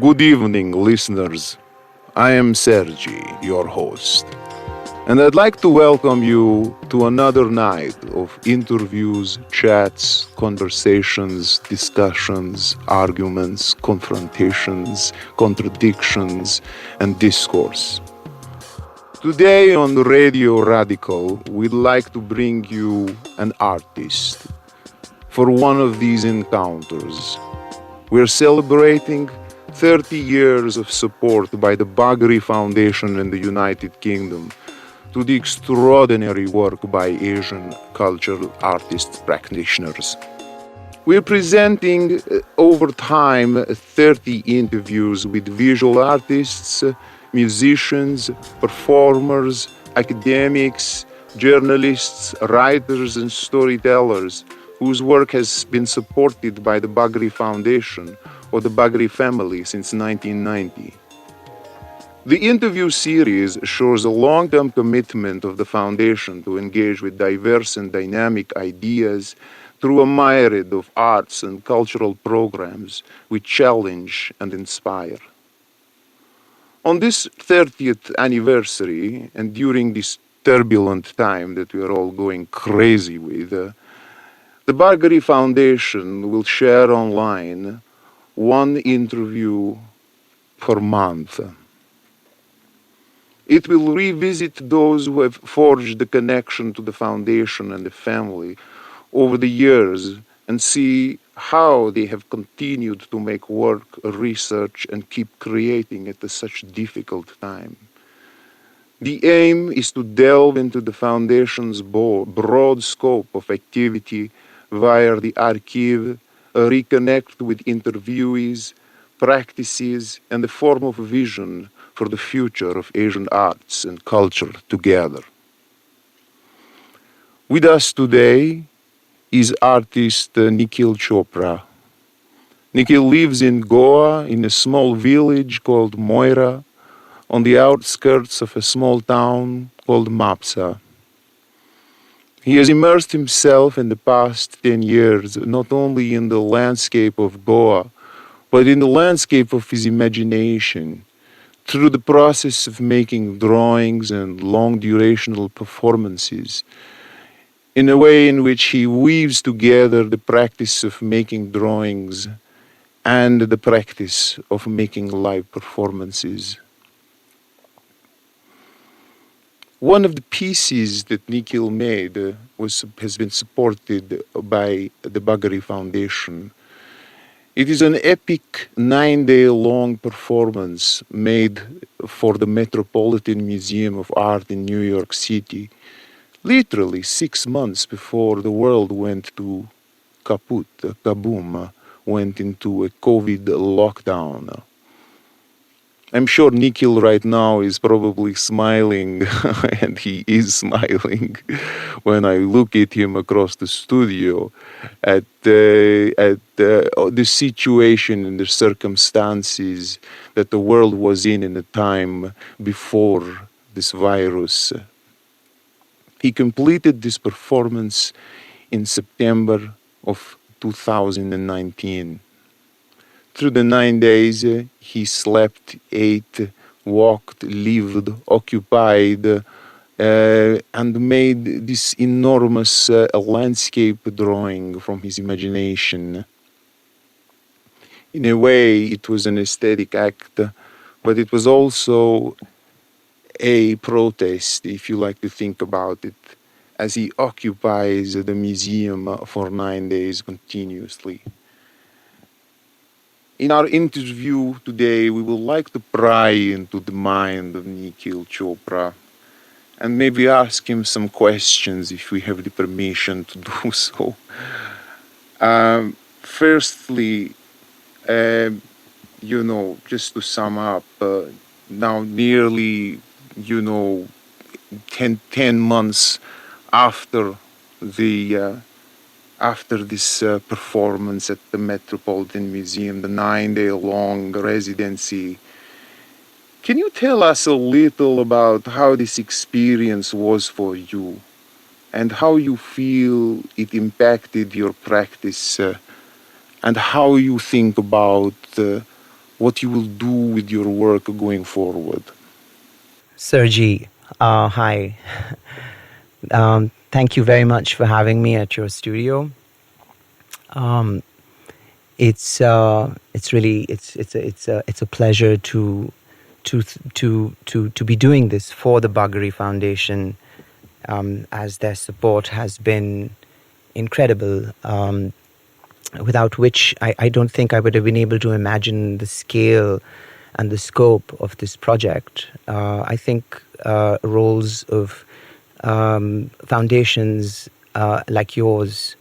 Good evening, listeners. I am Sergi, your host, and I'd like to welcome you to another night of interviews, chats, conversations, discussions, arguments, confrontations, contradictions, and discourse. Today on Radio Radical, we'd like to bring you an artist for one of these encounters. We're celebrating 30 years of support by the Bagri Foundation in the United Kingdom to the extraordinary work by Asian cultural artists practitioners. We're presenting over time 30 interviews with visual artists, musicians, performers, academics, journalists, writers, and storytellers whose work has been supported by the Bagri Foundation or the Bagri family since 1990. The interview series shows a long-term commitment of the foundation to engage with diverse and dynamic ideas through a myriad of arts and cultural programs which challenge and inspire. On this 30th anniversary, and during this turbulent time that we are all going crazy with, the Bagri Foundation will share online one interview per month. It will revisit those who have forged the connection to the foundation and the family over the years and see how they have continued to make work, research, and keep creating at such difficult time. The aim is to delve into the foundation's broad scope of activity via the archive, reconnect with interviewees, practices, and the form of vision for the future of Asian arts and culture together. With us today is artist Nikhil Chopra. Nikhil lives in Goa in a small village called Moira on the outskirts of a small town called Masta. He has immersed himself in the past 10 years not only in the landscape of Goa, but in the landscape of his imagination through the process of making drawings and long-durational performances in a way in which he weaves together the practice of making drawings and the practice of making live performances. One of the pieces that Nikhil made has been supported by the Bagri Foundation. It is an epic 9-day-long performance made for the Metropolitan Museum of Art in New York City, literally 6 months before the world went to kaboom, went into a COVID lockdown. I'm sure Nikhil right now is probably smiling, and he is smiling when I look at him across the studio at the situation and the circumstances that the world was in a time before this virus. He completed this performance in September of 2019. Through the 9 days, he slept, ate, walked, lived, occupied, and made this enormous landscape drawing from his imagination. In a way, it was an aesthetic act, but it was also a protest, if you like to think about it, as he occupies the museum for 9 days continuously. In our interview today, we would like to pry into the mind of Nikhil Chopra and maybe ask him some questions if we have the permission to do so. Firstly, just to sum up, now nearly, 10 months after this performance at the Metropolitan Museum, the 9-day-long residency, can you tell us a little about how this experience was for you and how you feel it impacted your practice and how you think about what you will do with your work going forward. Sergi, hi. Thank you very much for having me at your studio. It's a pleasure to be doing this for the Bagri Foundation, as their support has been incredible. Without which I don't think I would have been able to imagine the scale and the scope of this project. I think roles of foundations like yours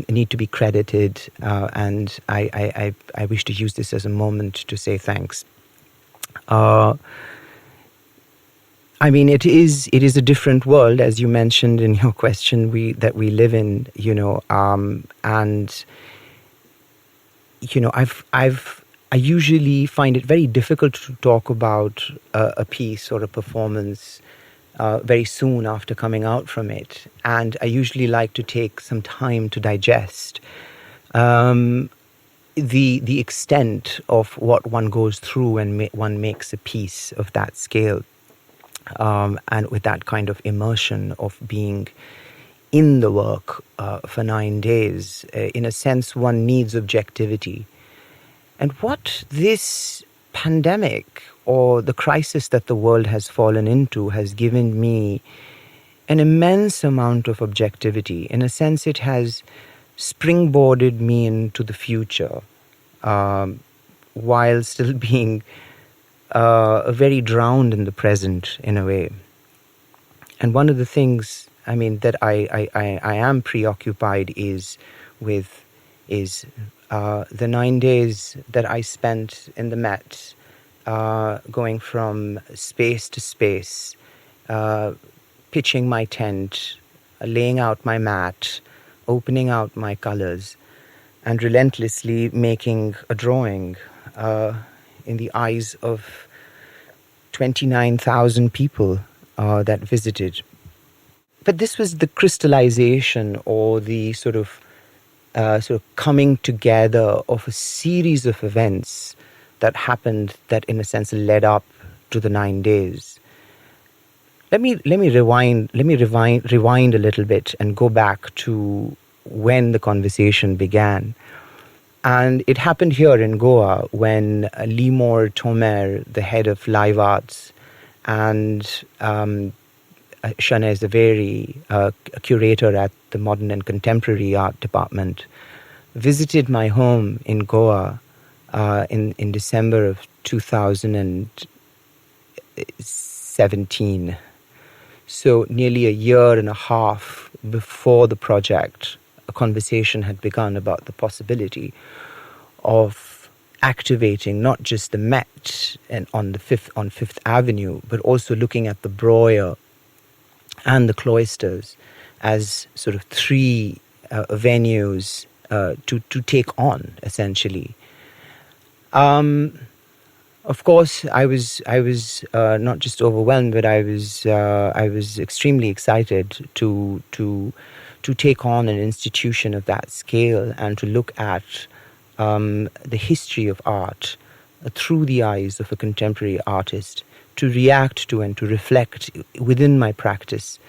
need to be credited, and I wish to use this as a moment to say thanks. I mean, it is a different world, as you mentioned in your question, that we live in, and I usually find it very difficult to talk about a piece or a performance very soon after coming out from it, and I usually like to take some time to digest the extent of what one goes through when one makes a piece of that scale. And with that kind of immersion of being in the work for 9 days, in a sense, one needs objectivity. And what this pandemic or the crisis that the world has fallen into has given me an immense amount of objectivity. In a sense, it has springboarded me into the future while still being very drowned in the present in a way. And one of the things, I mean, that I am preoccupied with the 9 days that I spent in the Met, going from space to space, pitching my tent, laying out my mat, opening out my colors, and relentlessly making a drawing in the eyes of 29,000 people that visited. But this was the crystallization or the sort of coming together of a series of events that happened that, in a sense, led up to the 9 days. Let me rewind a little bit and go back to when the conversation began. And it happened here in Goa when Limor Tomer, the head of Live Arts, and Shana Zaveri, a curator at the Modern and Contemporary Art Department, visited my home in Goa in December of 2017. So nearly a year and a half before the project, a conversation had begun about the possibility of activating not just the Met and on Fifth Avenue, but also looking at the Breuer and the Cloisters as sort of three venues to take on, essentially. Of course, I was not just overwhelmed, but I was extremely excited to take on an institution of that scale and to look at the history of art through the eyes of a contemporary artist, to react to and to reflect within my practice,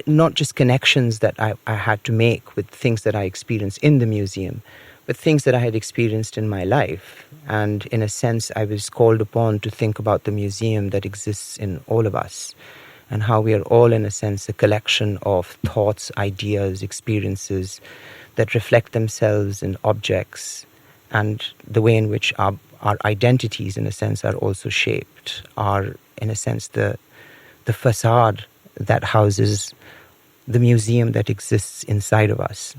not just connections that I had to make with things that I experienced in the museum, but things that I had experienced in my life. And in a sense, I was called upon to think about the museum that exists in all of us, and how we are all, in a sense, a collection of thoughts, ideas, experiences that reflect themselves in objects, and the way in which our identities, in a sense, are also shaped, are, in a sense, the facade that houses the museum that exists inside of us.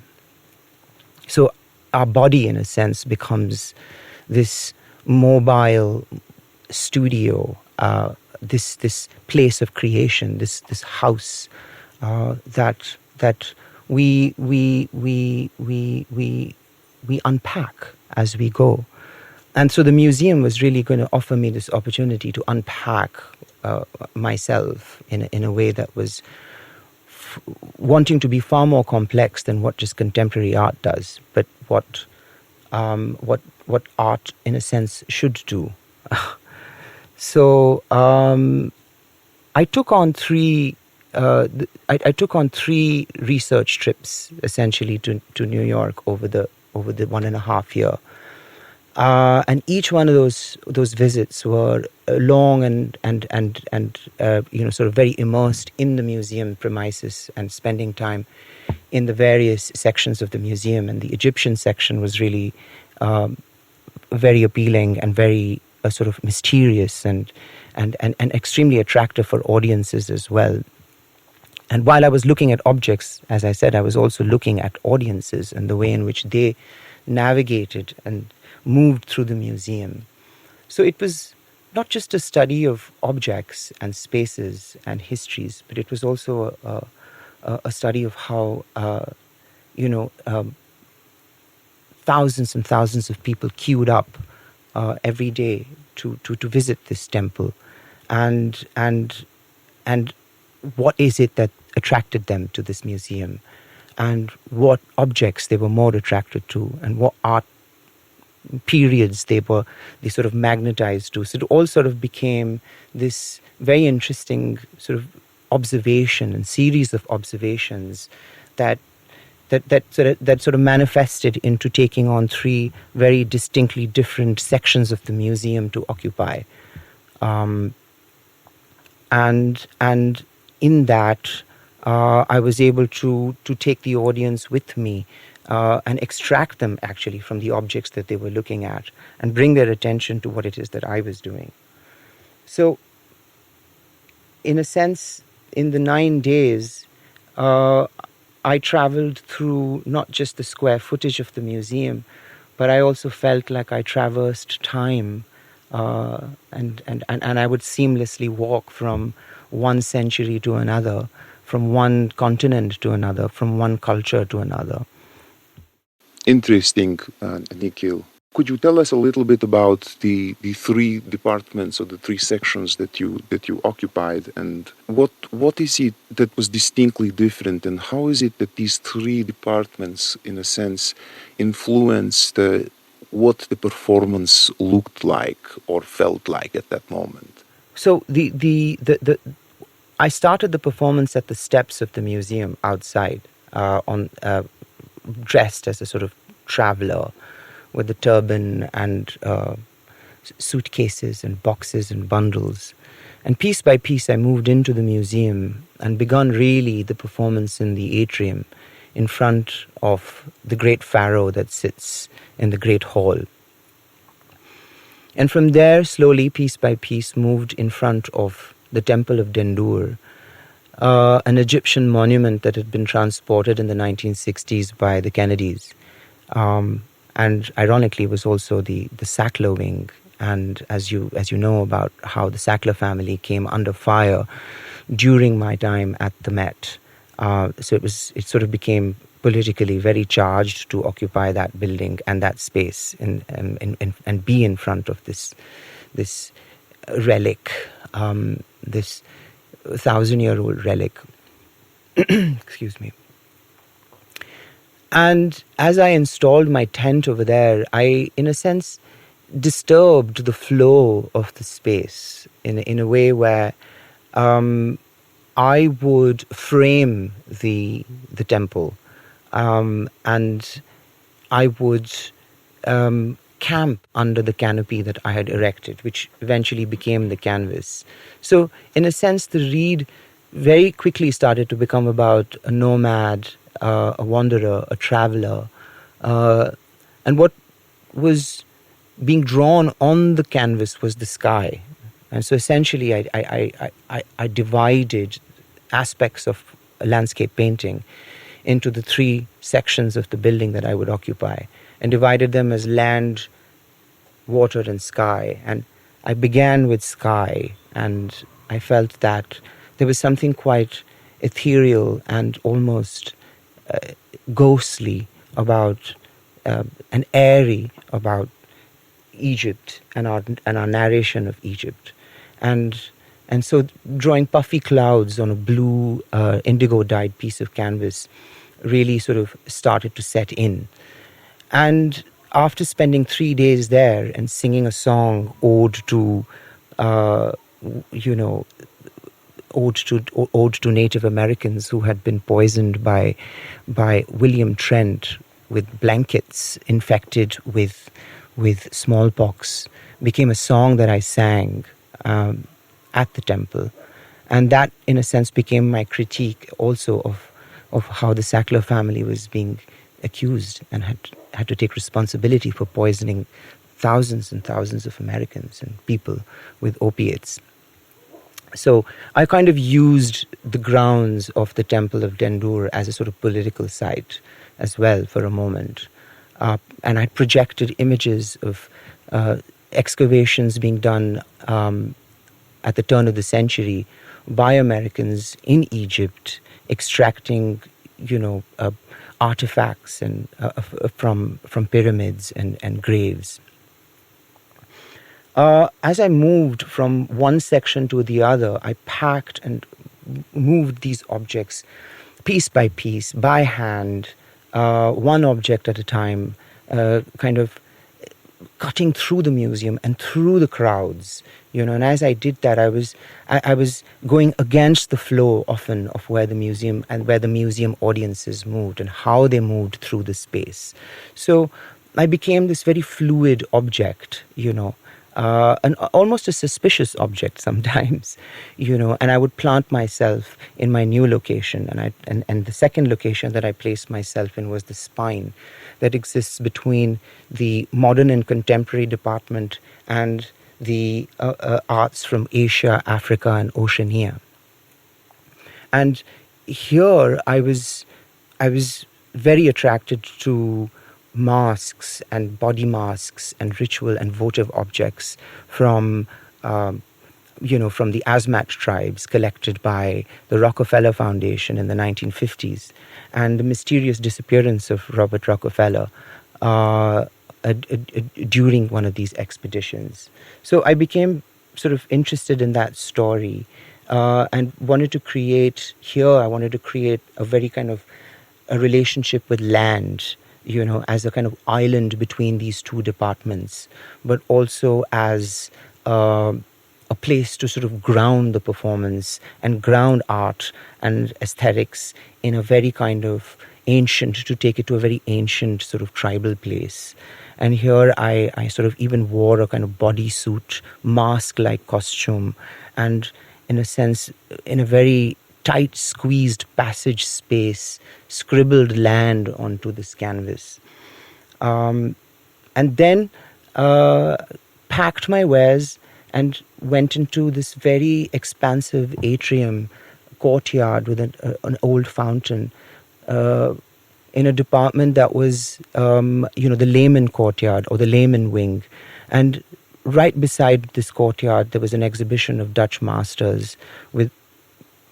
So our body, in a sense, becomes this mobile studio, this place of creation, this house that we unpack as we go. And so the museum was really going to offer me this opportunity to unpack myself in a way that was wanting to be far more complex than what just contemporary art does, but what what art, in a sense, should do. So I took on three. I took on three research trips essentially to New York over the 1.5 year, and each one of those visits were long and sort of very immersed in the museum premises and spending time in the various sections of the museum. And the Egyptian section was really very appealing and very sort of mysterious and extremely attractive for audiences as well. And while I was looking at objects, as I said, I was also looking at audiences and the way in which they navigated and moved through the museum. So it was not just a study of objects and spaces and histories, but it was also a study of how, thousands and thousands of people queued up every day to visit this temple, and what is it that attracted them to this museum, and what objects they were more attracted to, and what art periods they sort of magnetized to. So it all sort of became this very interesting sort of observation and series of observations that sort of manifested into taking on three very distinctly different sections of the museum to occupy, and in that I was able to take the audience with me and extract them actually from the objects that they were looking at and bring their attention to what it is that I was doing. So, in a sense, in the 9 days, I traveled through not just the square footage of the museum, but I also felt like I traversed time, and I would seamlessly walk from one century to another, from one continent to another, from one culture to another. Interesting, Nikhil. Could you tell us a little bit about the three departments or the three sections that you occupied, and what is it that was distinctly different, and how is it that these three departments, in a sense, influenced what the performance looked like or felt like at that moment? So I started the performance at the steps of the museum outside, dressed as a sort of traveler with a turban and suitcases and boxes and bundles. And piece by piece I moved into the museum and begun really the performance in the atrium in front of the great pharaoh that sits in the great hall. And from there, slowly, piece by piece, moved in front of the temple of Dendur, an Egyptian monument that had been transported in the 1960s by the Kennedys. And ironically, was also the Sackler wing. And as you know about how the Sackler family came under fire during my time at the Met. So it sort of became politically very charged to occupy that building and that space and be in front of this relic, this 1,000-year-old relic. Excuse me. And as I installed my tent over there, I, in a sense, disturbed the flow of the space in a way where I would frame the temple, and I would camp under the canopy that I had erected, which eventually became the canvas. So, in a sense, the read very quickly started to become about a nomad, a wanderer, a traveler, and what was being drawn on the canvas was the sky. And so essentially I divided aspects of landscape painting into the three sections of the building that I would occupy, and divided them as land, water, and sky. And I began with sky, and I felt that there was something quite ethereal and almost ghostly about and airy about Egypt and our narration of Egypt, and so drawing puffy clouds on a blue indigo dyed piece of canvas really sort of started to set in, and after spending 3 days there and singing a song uh, you know, ode to Native Americans who had been poisoned by William Trent with blankets infected with smallpox, became a song that I sang at the temple, and that, in a sense, became my critique also of how the Sackler family was being accused and had to take responsibility for poisoning thousands and thousands of Americans and people with opiates. So I kind of used the grounds of the Temple of Dendur as a sort of political site as well for a moment. And I projected images of excavations being done at the turn of the century by Americans in Egypt, extracting, artifacts and from pyramids and graves. As I moved from one section to the other, I packed and moved these objects piece by piece, by hand, one object at a time, kind of cutting through the museum and through the crowds. And as I did that, I was going against the flow often of where the museum audiences moved and how they moved through the space. So I became this very fluid object, and almost a suspicious object sometimes, and I would plant myself in my new location. And the second location that I placed myself in was the spine that exists between the modern and contemporary department and the arts from Asia, Africa, and Oceania. And here I was very attracted to masks and body masks and ritual and votive objects from the Asmat tribes collected by the Rockefeller Foundation in the 1950s, and the mysterious disappearance of Robert Rockefeller during one of these expeditions. So I became sort of interested in that story and wanted to create a very kind of a relationship with land, as a kind of island between these two departments, but also as a place to sort of ground the performance and ground art and aesthetics in a very kind of ancient, to take it to a very ancient sort of tribal place. And here I sort of even wore a kind of bodysuit, mask-like costume, and in a sense, in a very tight squeezed passage space, scribbled land onto this canvas. And then packed my wares and went into this very expansive atrium courtyard with an old fountain in a department that was, the layman courtyard or the layman wing. And right beside this courtyard, there was an exhibition of Dutch masters with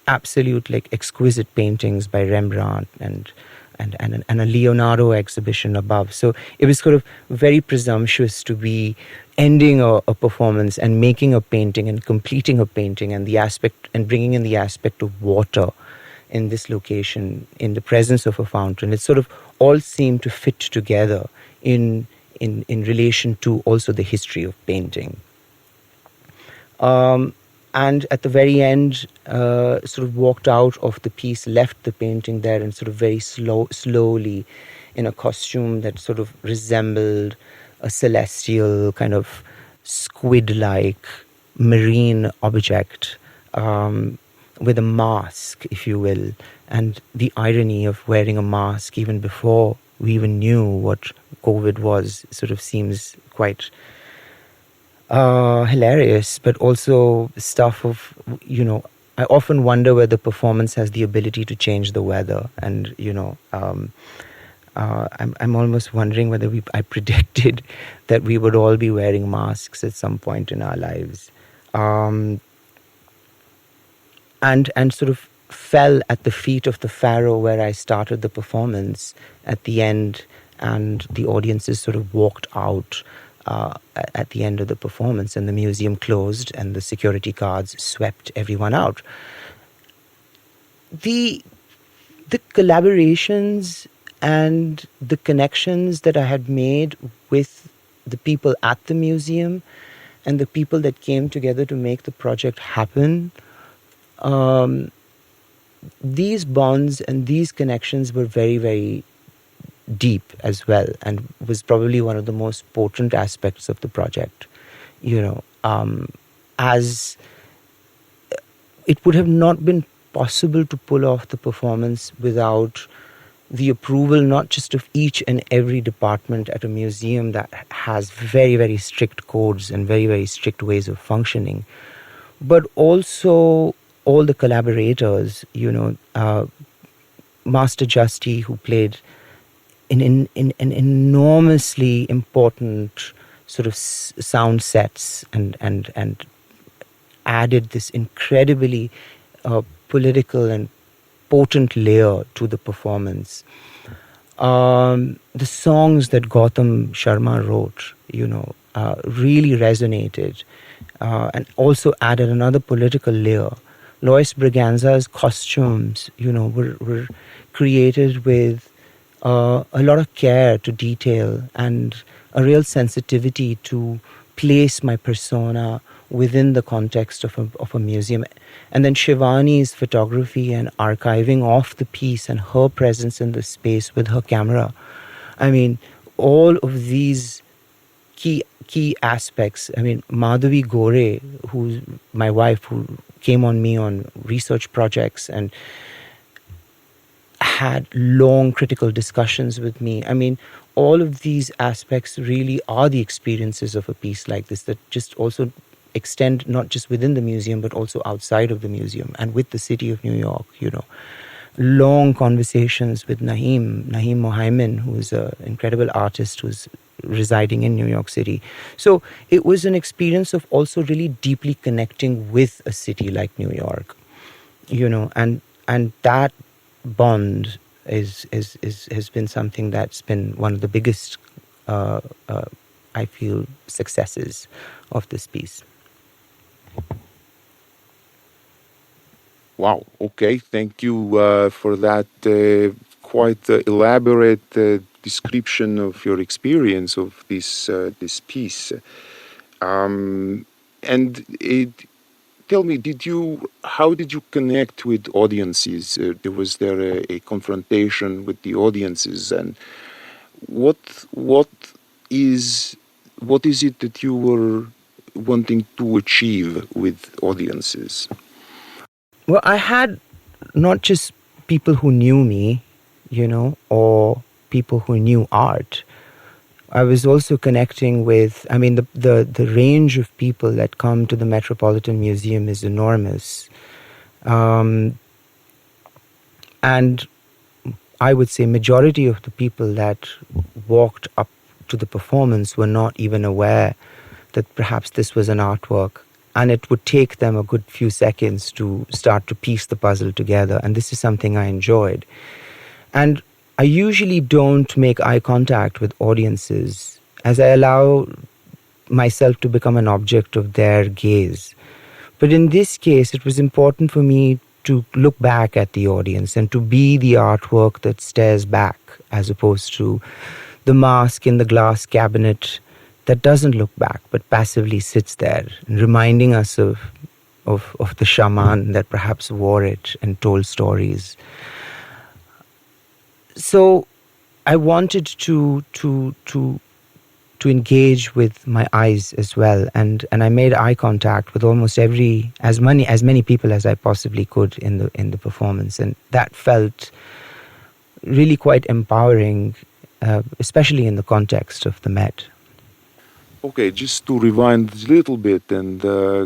absolute, exquisite paintings by Rembrandt and a Leonardo exhibition above. So it was sort of very presumptuous to be ending a performance and making a painting and completing a painting and bringing in the aspect of water in this location in the presence of a fountain. It sort of all seemed to fit together in relation to also the history of painting. And at the very end, sort of walked out of the piece, left the painting there, and sort of very slowly, in a costume that sort of resembled a celestial kind of squid-like marine object, with a mask, if you will. And the irony of wearing a mask even before we even knew what COVID was sort of seems quite hilarious, but also stuff of, I often wonder whether performance has the ability to change the weather. And, I'm almost wondering whether I predicted that we would all be wearing masks at some point in our lives. And sort of fell at the feet of the pharaoh where I started the performance at the end, and the audiences sort of walked out at the end of the performance, and the museum closed and the security guards swept everyone out. The collaborations and the connections that I had made with the people at the museum and the people that came together to make the project happen. These bonds and these connections were very, very deep as well, and was probably one of the most potent aspects of the project. As it would have not been possible to pull off the performance without the approval not just of each and every department at a museum that has very, very strict codes and very, very strict ways of functioning, but also all the collaborators, Master Justy, who played in an enormously important sort of sound sets and added this incredibly political and potent layer to the performance. The songs that Gautam Sharma wrote, really resonated and also added another political layer. Loise Braganza's costumes, were created with a lot of care to detail and a real sensitivity to place my persona within the context of a museum. And then Shivani's photography and archiving of the piece and her presence in the space with her camera. I mean, all of these key aspects. I mean, Madhavi Gore, who's my wife, who came on me on research projects and had long critical discussions with me. I mean, all of these aspects really are the experiences of a piece like this that just also extend not just within the museum but also outside of the museum and with the city of New York. Long conversations with Naheem Mohaimin, who is an incredible artist who's residing in New York City. So it was an experience of also really deeply connecting with a city like New York, and that bond has been something that's been one of the biggest, I feel, successes of this piece. Wow. Okay. Thank you for that quite elaborate description of your experience of this piece. And tell me, how did you connect with audiences? Was there a confrontation with the audiences, and what is it that you were wanting to achieve with audiences? Well, I had not just people who knew me, or people who knew art. I was also connecting with, I mean, the range of people that come to the Metropolitan Museum is enormous. And I would say majority of the people that walked up to the performance were not even aware that perhaps this was an artwork. And it would take them a good few seconds to start to piece the puzzle together. And this is something I enjoyed. And I usually don't make eye contact with audiences as I allow myself to become an object of their gaze. But in this case, it was important for me to look back at the audience and to be the artwork that stares back, as opposed to the mask in the glass cabinet that doesn't look back but passively sits there, reminding us of the shaman that perhaps wore it and told stories. So I wanted to engage with my eyes as well, and I made eye contact with almost as many people as I possibly could in the performance, and that felt really quite empowering, especially in the context of the Met. Okay, just to rewind a little bit and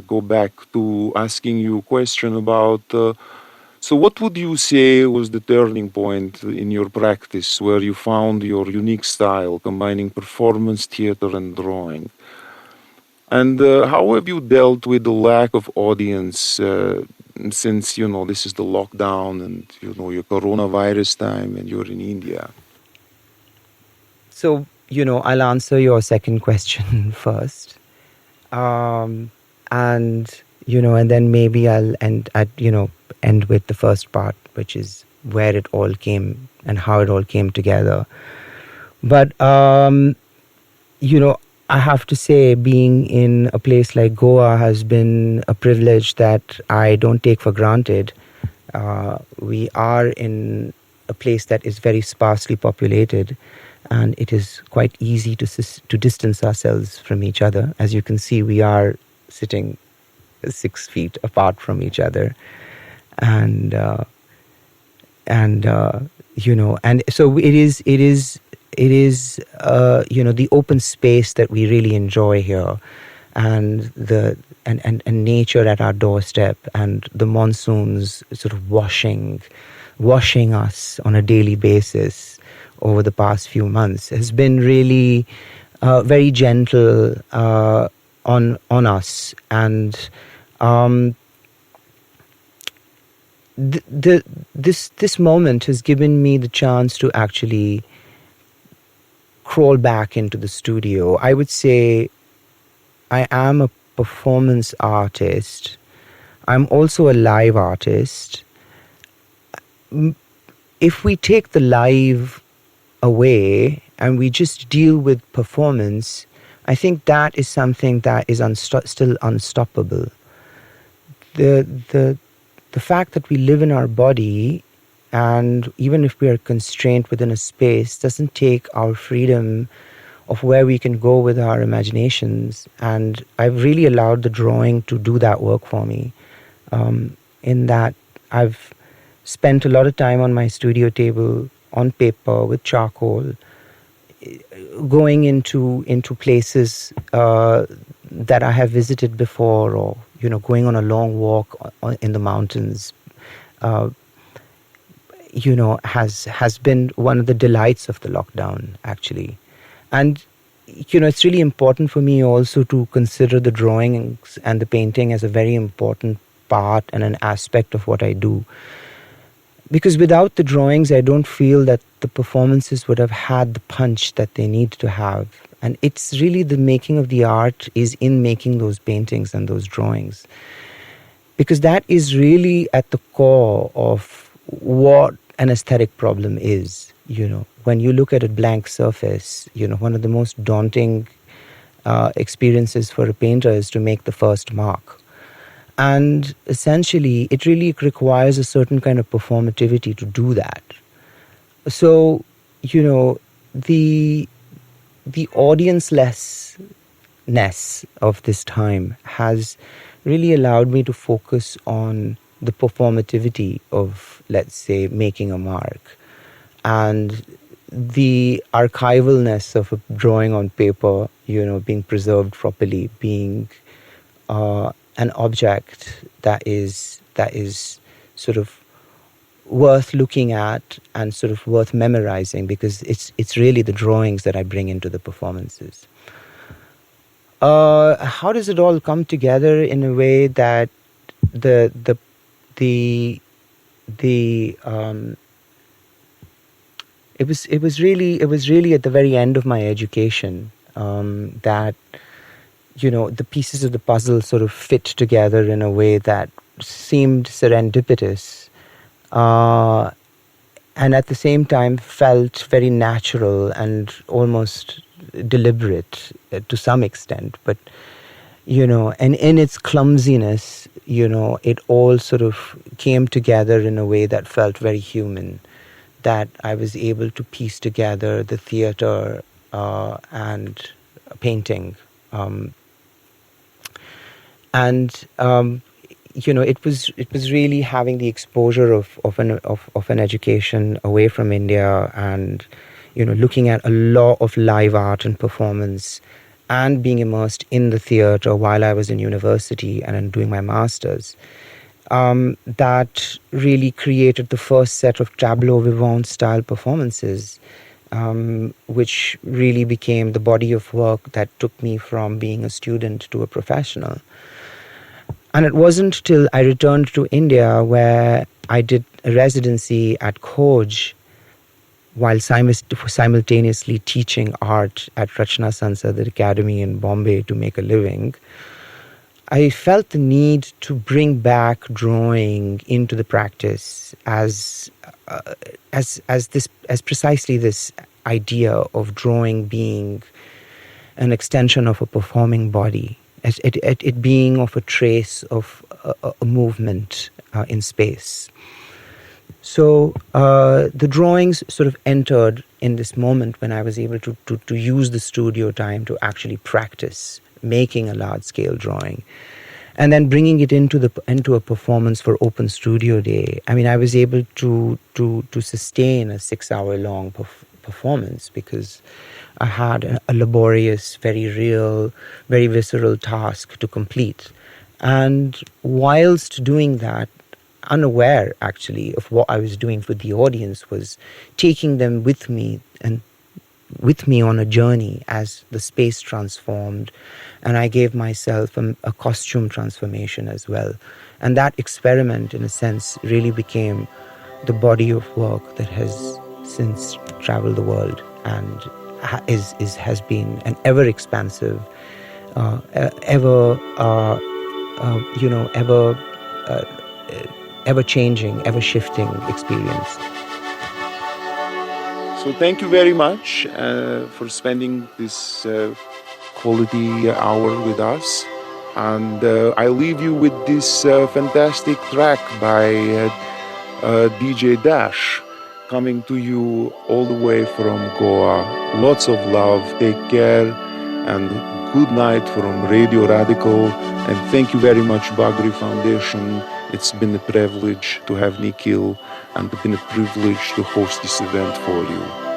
go back to asking you a question about, so what would you say was the turning point in your practice where you found your unique style, combining performance, theater, and drawing? And how have you dealt with the lack of audience since, this is the lockdown and, your coronavirus time and you're in India? So, I'll answer your second question first. And then maybe I'll end with the first part, which is where it all came and how it all came together. But I have to say, being in a place like Goa has been a privilege that I don't take for granted. We are in a place that is very sparsely populated, and it is quite easy to distance ourselves from each other. As you can see, we are sitting 6 feet apart from each other, and and so it is the open space that we really enjoy here, and and nature at our doorstep, and the monsoons sort of washing us on a daily basis over the past few months has been really very gentle on us. And this moment has given me the chance to actually crawl back into the studio. I would say I am a performance artist. I'm also a live artist. If we take the live away and we just deal with performance, I think that is something that is still unstoppable. The fact that we live in our body, and even if we are constrained within a space, doesn't take our freedom of where we can go with our imaginations. And I've really allowed the drawing to do that work for me, in that I've spent a lot of time on my studio table on paper with charcoal, going into places that I have visited before, or going on a long walk in the mountains, has been one of the delights of the lockdown, actually. And it's really important for me also to consider the drawing and the painting as a very important part and an aspect of what I do. Because without the drawings, I don't feel that the performances would have had the punch that they need to have. And it's really the making of the art is in making those paintings and those drawings. Because that is really at the core of what an aesthetic problem is. When you look at a blank surface, one of the most daunting experiences for a painter is to make the first mark. And essentially, it really requires a certain kind of performativity to do that. So, the audiencelessness of this time has really allowed me to focus on the performativity of, let's say, making a mark, and the archivalness of a drawing on paper, being preserved properly, being an object that is sort of worth looking at and sort of worth memorizing, because it's really the drawings that I bring into the performances. How does it all come together in a way that it was really at the very end of my education that the pieces of the puzzle sort of fit together in a way that seemed serendipitous, and at the same time felt very natural and almost deliberate to some extent. But and in its clumsiness, it all sort of came together in a way that felt very human, that I was able to piece together the theater and painting. It was really having the exposure of an education away from India, and looking at a lot of live art and performance, and being immersed in the theater while I was in university and doing my masters, that really created the first set of tableau vivant style performances, which really became the body of work that took me from being a student to a professional. And it wasn't till I returned to India, where I did a residency at Khoj while simultaneously teaching art at Rachna Sansad Academy in Bombay to make a living. I felt the need to bring back drawing into the practice as precisely this idea of drawing being an extension of a performing body, it being of a trace of a movement in space. So the drawings sort of entered in this moment when I was able to use the studio time to actually practice making a large-scale drawing, and then bringing it into a performance for Open Studio Day. I mean, I was able to sustain a 6-hour-long performance because I had a laborious, very real, very visceral task to complete. And whilst doing that, unaware actually of what I was doing for the audience, was taking them with me on a journey as the space transformed, and I gave myself a costume transformation as well. And that experiment, in a sense, really became the body of work that has since traveled the world and has been an ever expansive, ever changing, ever shifting experience. So thank you very much for spending this quality hour with us. And I leave you with this fantastic track by DJ Dash, coming to you all the way from Goa. Lots of love, take care, and good night from Radio Radical. And thank you very much, Bagri Foundation. It's been a privilege to have Nikhil, and it's been a privilege to host this event for you.